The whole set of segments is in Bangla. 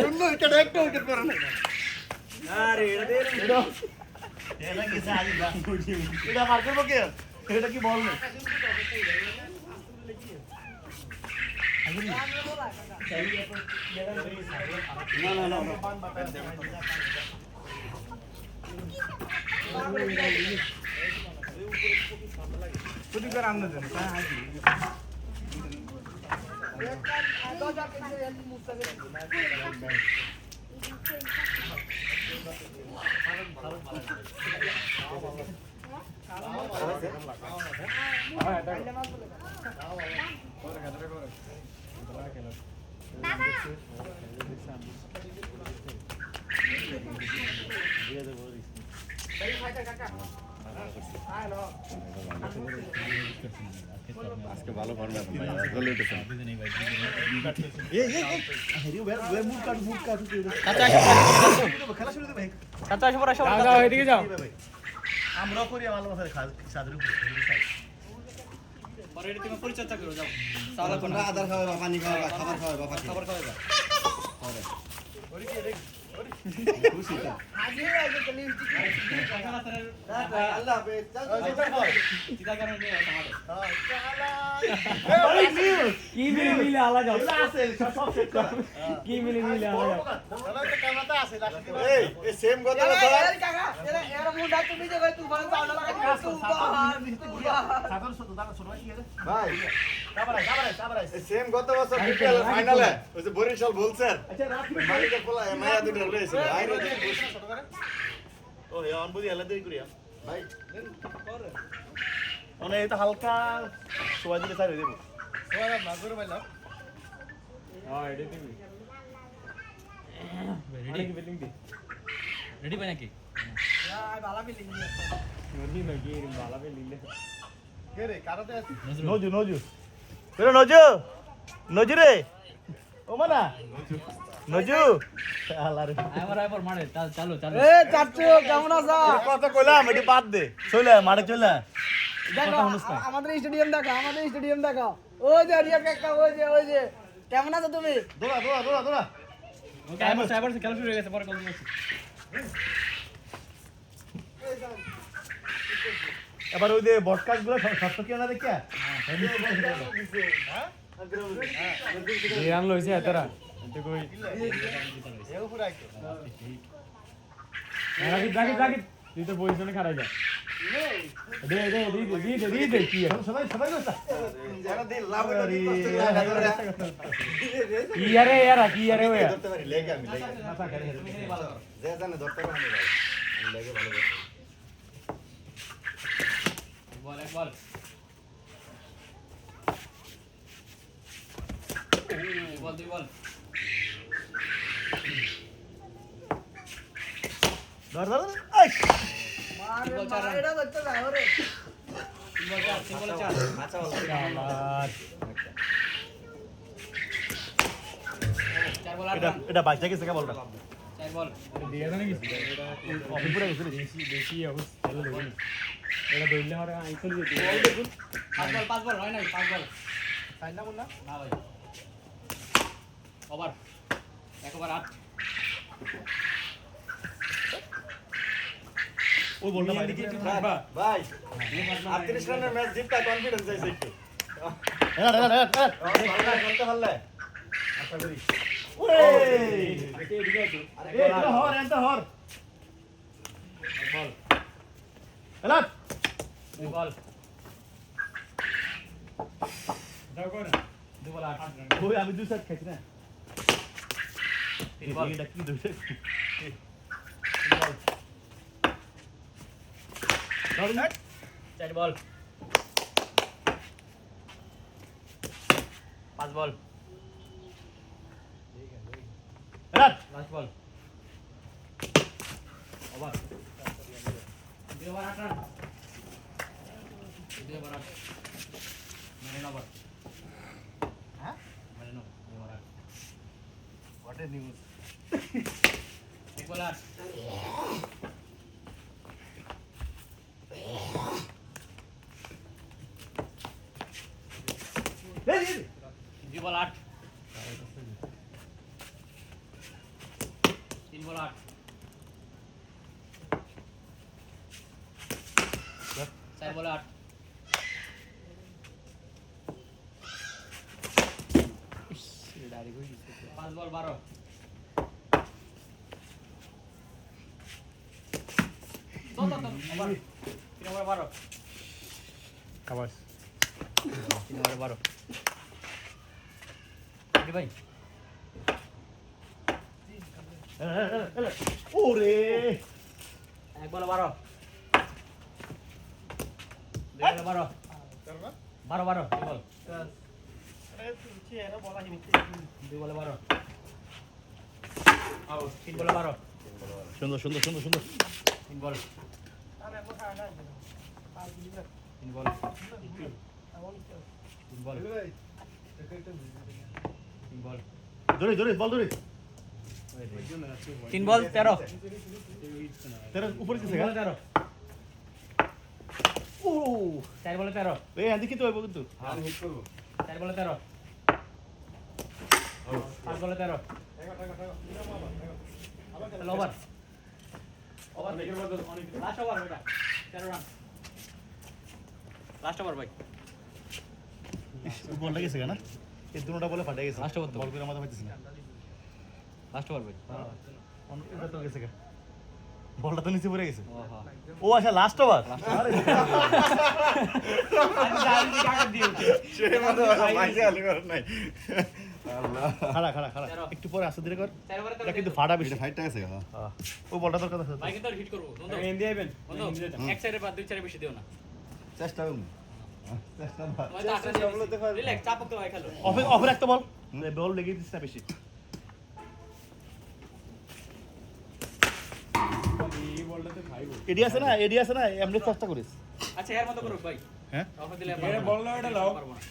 শূন্য উইকেট একটা উইকেট পড়ে না আরে এটা কি সাইজ না এটা মার করব কে এটা কি বল না না না कुछ कर आने दे क्या है दो जाके আজকে ভালো ফর্মে আছে ভাই গোল উঠেছে এই হেরি ওয়ে মুভ কাট খেলা শুরু দে ভাই চাচা এসে পড়া সবাই যাও এদিকে যাও আমরা করি ভালো মাথায় সাদের উপরে পরে এটি তুমি পরিচর্যা করো যাও সালা কোন আদার খাওয়া বা পানি খাওয়া খাবার খাওয়া বা খাবার খাওয়া আরে ওরে কি রে খুশি তো আগে আগে চলি আল্লাহ হাফেজ চিন্তা করেন না আমাদের কি মিলে আলা যাও আছে সব সেট কর কি মিলে আলা যাও চলো তো ক্যামেরাতে আছে লাস্টে এই সেম কথা বল এই কাকা এর মুন্ডা তুমি যে তুই বল চাওলা লাগা তুই সাগর সতো দাদা ছোট ভাই কি রে ভাই কাবারাই সেম গত বছর বিপিএল ফাইনালে ওই যে বরিশাল বলছে আচ্ছা রাত মালিকের পোলা মায়া দুটো রয়েছে আইরে ছোট করে ও ইয়ান বুঝি হেলা দেই করিয়া ভাই করে মানে এটা হালকা সোয়া দিলে সাইরে দেব সোয়া না করে ভাই লাভ হ্যাঁ এডি দিবি রেডি বিলিং দি রেডি বানা কি यार बाला भी लिंग नदी नगी बाला भी लिंग के रे काराते আছে নজু রে নজু রে ও মানা নজু আলারে আমার আইবার মারে চালু এ চাচু কেমন আছো কথা কইলাম এটি বাদ দে চলে মারে চলে দেখো আমাদের স্টেডিয়াম দেখো ওই যে রিয়া কাকা ওই যে কেমন আছো তুমি দৌড়া সাইবার খেলা শুরু হয়ে গেছে পরে কল দিচ্ছি এবার ওই যে বটকাট গুলো সত্য কি না দেখিয়া হ্যাঁ নিরান লইছে এতরা এতে কই এও পুরা আইতো রাখি তুই তো পজিশনে খাড়া যা দে কি সবাই কইতা যারা দিন লাভ করি কি আরে ওয়া ধরতে পারি লেগে আমি মাথা করে যে জানে ধরতে পারি আমি লেগে ভালো করে বল তুই বল ধর আই মার এটা ধরতে যাও রে বল চার আচ্ছা বল চার বল এটা বাইচা গেছে কা বলটা চার বল দিয়ে দাও নাকি এটা অফিস পুরো গেছে বেশি অবস চলে লই এটা দইলে হরে আইসল যেতে বল দেখুন পাঁচ বল হয় না পাঁচ বল তাই না বল না ভাই ওভার একবার 8 ওই বলটা ভাই ভাই 38 রানের ম্যাচ জিততা কনফিডেন্স আছে একটু ভালো আশা করি ওই এদিকে আছে এটা হর বল এলাট বল দাও কর দু বল 8 ওই আমি দুই সেট খেছি না বল এটা কি দুই সেট বল চার ball 5 ball last ball over 2 over 8 run 2 over 8 মানে ওভার হ্যাঁ মানে 2 over 8 what is news 1 ball 8 2 ball 8 ball 8 4 ball 8 5 ball 12 তো আবার 3 বল 12 খাবার 3 বল 12 কি ভাই ওরে 1 বল 12 2 বল 12 12 2 বল 2 বল 12 আউট 3 বল 12 সুন্দর সুন্দর সুন্দর সুন্দর 3 বল 3 বল 3 বল 3 বল ধরে ধরে বল ধরে 3 বল 13 তেরা উপরে গেছে গা 13 ও 4 বল 13 এই আদি কিন্তু হইব কিন্তু 4 বল 13 5 বল 13 চলো ওভার ওভার লাস্ট ওভার বেটা 13 রান লাস্ট ওভার ভাই বলটা গেছে গা না এই দুটোটা বলে ফাটে গেছে Last over তো। বল করে মাথা পাইতেছ না লাস্ট ওভার ভাই এটা তো গেছে গা বলটা তো নিচে পড়ে গেছে ওহা ও আচ্ছা লাস্ট ওভার আরে আমি জানি কাকা দিও সেই মতো মাইজে আলি কর নাই আল্লাহ খাড়া খাড়া খাড়া তেরো। একটু পরে আসতে দিলে কর 4 ওভারে এটা কিন্তু ফাটা বেশি ফাইটটা আছে হ্যাঁ ও বলটা তোর কথা ভাই কিন্তু হিট করব বন্ধু এন্ডি আইবেন বন্ধু এক সাইডে বাদ দুই সাইডে বেশি দিও না চেষ্টা করুন চেষ্টা না তোমার তো 8 রিল্যাক্স চাপ তো ভাই খেলো অফে অফে রাখতে বল বল লেগে দিস না বেশি এডি আছে না এমনি চেষ্টা করিস আচ্ছা এর মতো করো ভাই হ্যাঁ অফার দিলে এর বল না এটা লাও পারবো না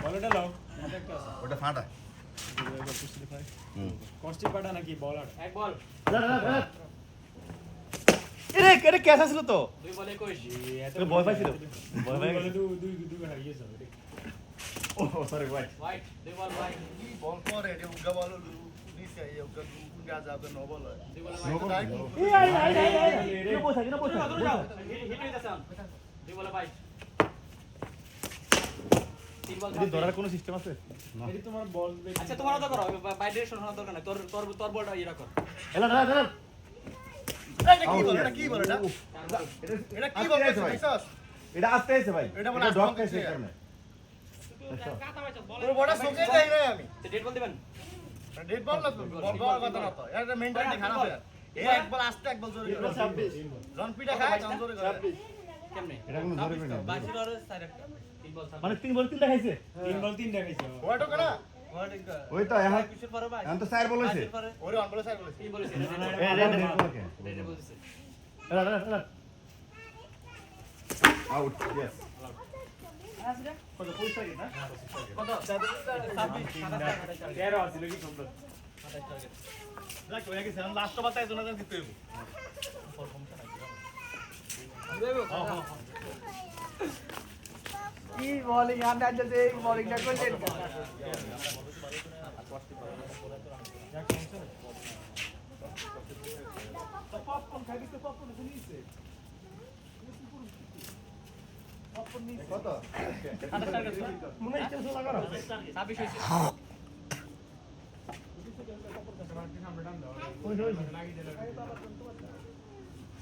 বলটা লাও ওটা ফাটা কষ্টি পাটা নাকি বলার এক বল এরে এরে ক্যাচ আসলো তো দুই বলে 21 এ ভয় পাইছিল ভয় পাই বলে দুই হারিয়ে যাবে ও সরি ভাই হোয়াইট দুই বল ভাই বল করে এটা উগা বল নিচে এই উগা উগা যাবে নো বল দুই বলে নো ভাই বল এই আই কি বসা কি বসা দূরে যাও হিট হইতাছে দুই বলে ভাই তিন বল এডি ধরার কোনো সিস্টেম আছে এটি তোমার বল আচ্ছা তোমারও তো করো বাই ডিরেকশন হওয়ার দরকার নাই তোর তোর তোর বলটা ইয়া কর এলা না না এটা কি বল এটা এটা কি বল দেখছস এটা আসতে আছে ভাই এটা মনে ডক আসতে খাইছে আছে। কারণে তোর বড় সোকে যাই না আমি তো ডেট বল দিবেন ডেড বল না বল বল কথা না তো এটা মেন্টালিটি খারাপ আছে এই এক বল আস্তে এক বল জোরে করে 26 জন পিটা খায় জন জোরে করে কেমনে এটা কোনো ধরে পেনা বাকি আর সাইড একটা তিন বল মানে তিন বল তিনটা খাইছে 3 বল 3 দেখাইছো ওটা কেনা ওই তো এখন এখন তো চার বল হইছে ওরে অন বলে সাইড বলে কি বলেছে এ রে রে রেডি বলছে এলা এলা আউট ইয়েস কত পয়সা কি না কত 13 আছিল কি সুন্দর লাগ হয়ে গেছে লাস্ট ওভার তাই জন্য দিতে হইব কি বলিং আর না যাচ্ছে এই বলিংটা করলেন পপকর্ন খাই দিতে পপকর্ন শুনিছে পপকর্ন নিছে কত মনে ইচ্ছা লাগানো 26 হইছে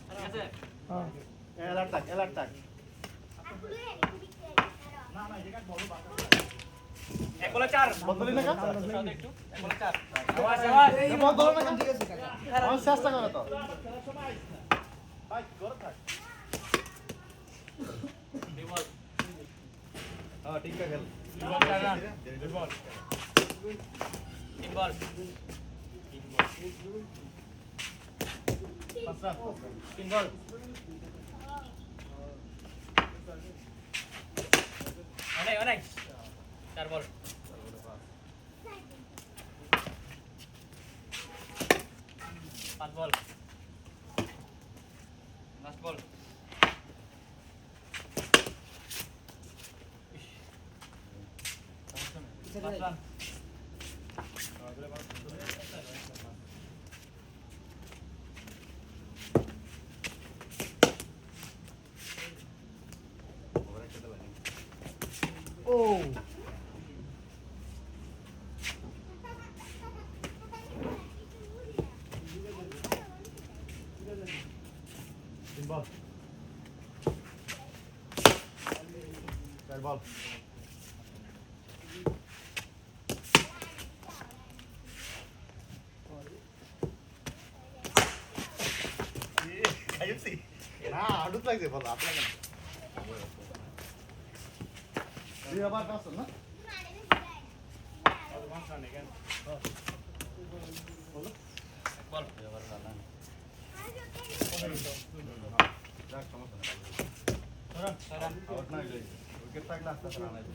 ঠিক আছে এলার টাক এক বলে 4 বদলি না কা একটু এক বলে 4 আওয়াজ আওয়াজ এই বল বল না ঠিক আছে কাকা আমি চেষ্টা করো তো ভাই ঘরে থাক দুই বল হ্যাঁ ঠিক আছে খেল দুই বল 4 রান দুই বল তিন বল পাঁচ রান তিন বল অনেক অনেক 4 বল 5 বল লাস্ট বল 5 রান তিন বল চার বল না আউট লাগছে বল আপনার কেন দুই ওভার পাস না আউট না হইলে উইকেট থাকলে আস্তে আস্তে রান আসবে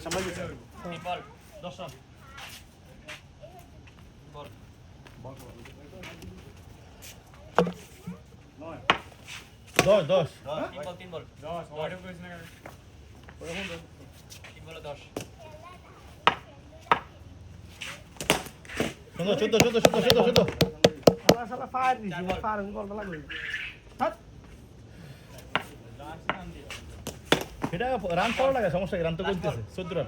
সামনে গেছে দশ রান দশ দশ তিন বল সুন্দর চোদ্দ চোদ্দ চোদ্দ চোদ্দ চোদ্দ সেটা রান পাওয়া লাগে সমস্যা কি রান তো করতেছে 14 রান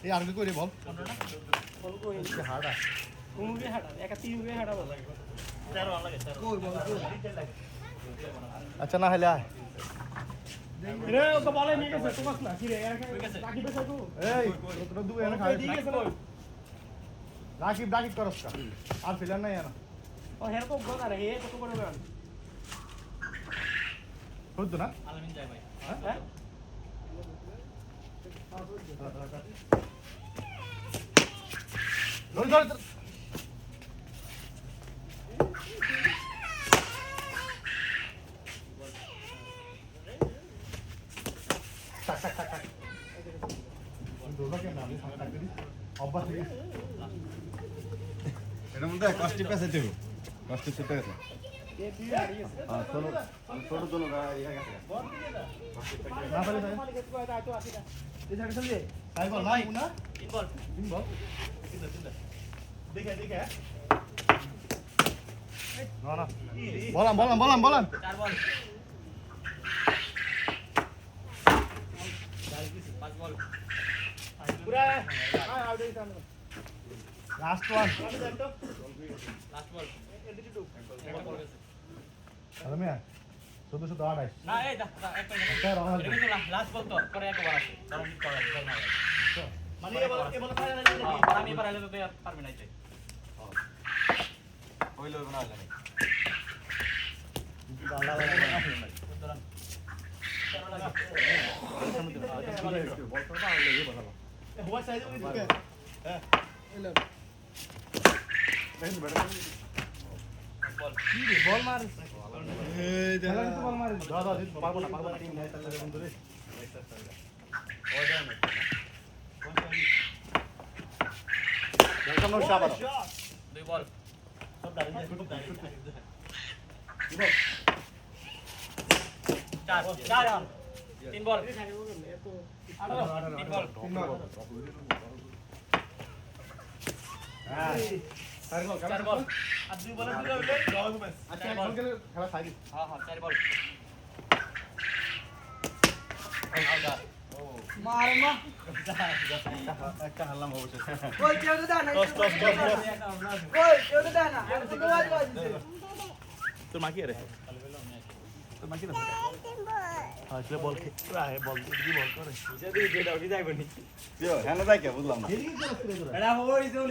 এই আর কি করে বল আচ্ছা না হলে আয় রাকিব রাকিব করস কা আর ফিলার নাই না হতো না ধরে ধরে এটা মধ্যে কষ্টি পেছে দেব কষ্টি ছুটে গেছে হ্যাঁ চলো ছোট চলো ইয়া গেছে না ফেলে তাই বল নাই না তিন বল দেখে দেখে না না বলাম বলাম বলাম বলাম লাস্ট ওয়ান আরে মিয়া শুধু শুধু 28 না এই লাস্ট বল তো করে একবার আছে কারণ হিট করা যায় না মানে এবার ফাইনালে আমি এবার আইলে তো পারবে না চাই হইলো না জানি বল মার এই দেখা বল মার দাদা পারবো না টিম নাই তাহলে বন্ধু রে দেখো না শাবাশ দুই বল সব দাঁড়িয়ে চার চার তিন বল তিন বল হ্যাঁ চার বল আর দুই বলে দিলে হইলে জবাব ম্যাচ আচ্ছা এখন খেলে খেলা খাই হ্যাঁ হ্যাঁ চার বল একটা হারলাম অবশ্যই তোর মাকি রে তোর মাকি না হ্যাঁ খেলে বল খেলে বল দি বল করে যদি যেটা ওটি যাইবনি হ্যাঁ না যাই কে বুঝলাম না এটা হইছে